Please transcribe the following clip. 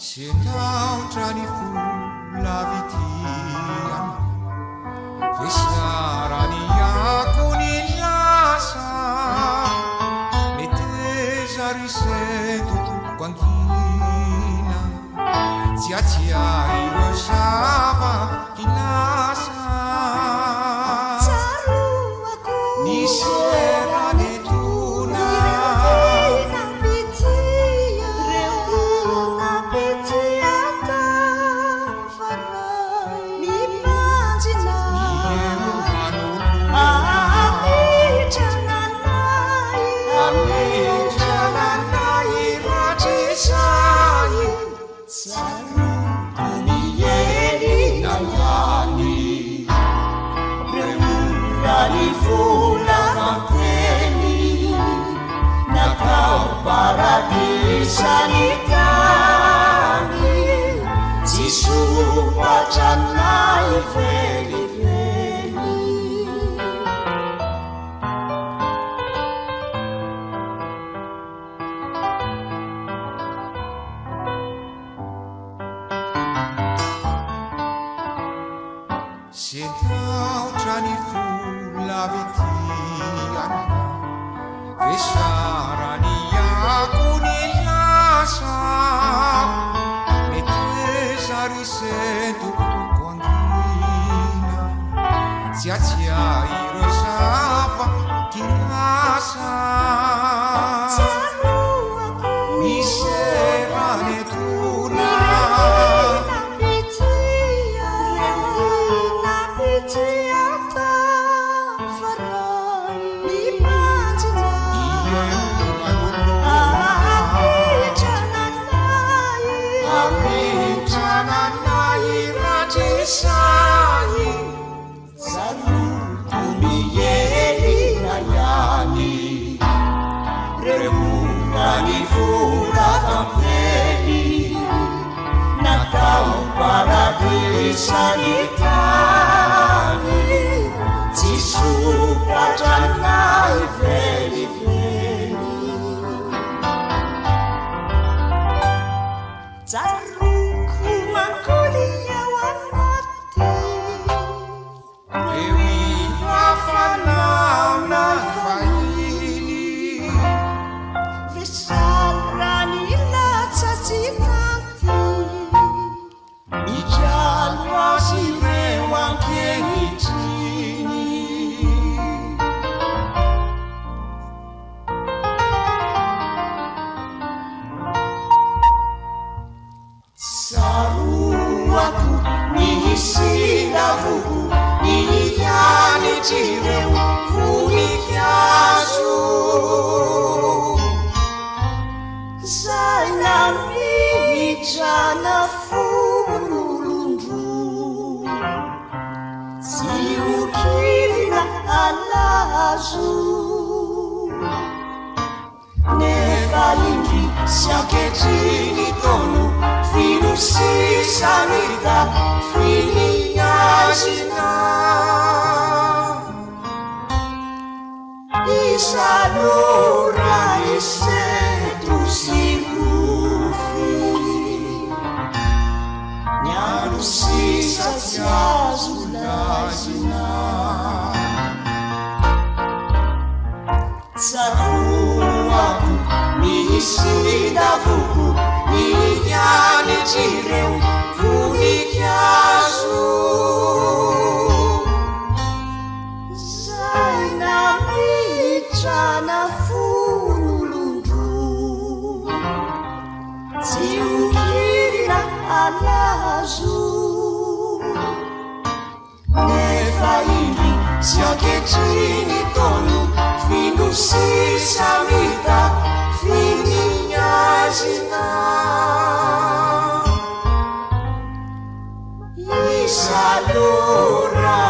Sentaotra ny vola vitiana Fesiarany ako ny lasa Meteza riseto toko angina Tsiatsia ireo zava kilasa Ny serany tona Sanitani Jisupachanai veli-veli Sentaotra ny vola vitiana Vesarany ako ny lasa Meteza riseto toko angina Tsiatsia ireo zava kilasa Miserany tona Sai saluto mieli nayani Remungani fura tampeni Natau paradisani Jisupachanai veli-veli Jaruku makuliya Saruaku nihisindavuku nihiyani cireu funikasu Sainami hijana fululundu Siukirina alazu Nefa indri siaketrini tonu Fino sisanita finiazina Isalora isetu sirufi Nyadu sisa siazulazina Saruaku nihisindavuku Nihiyani cireu funikasu Sainami hijana fululundu Siukirina alazu Nefa indri siaketrini tonu Fino sisamita finiazina Isalora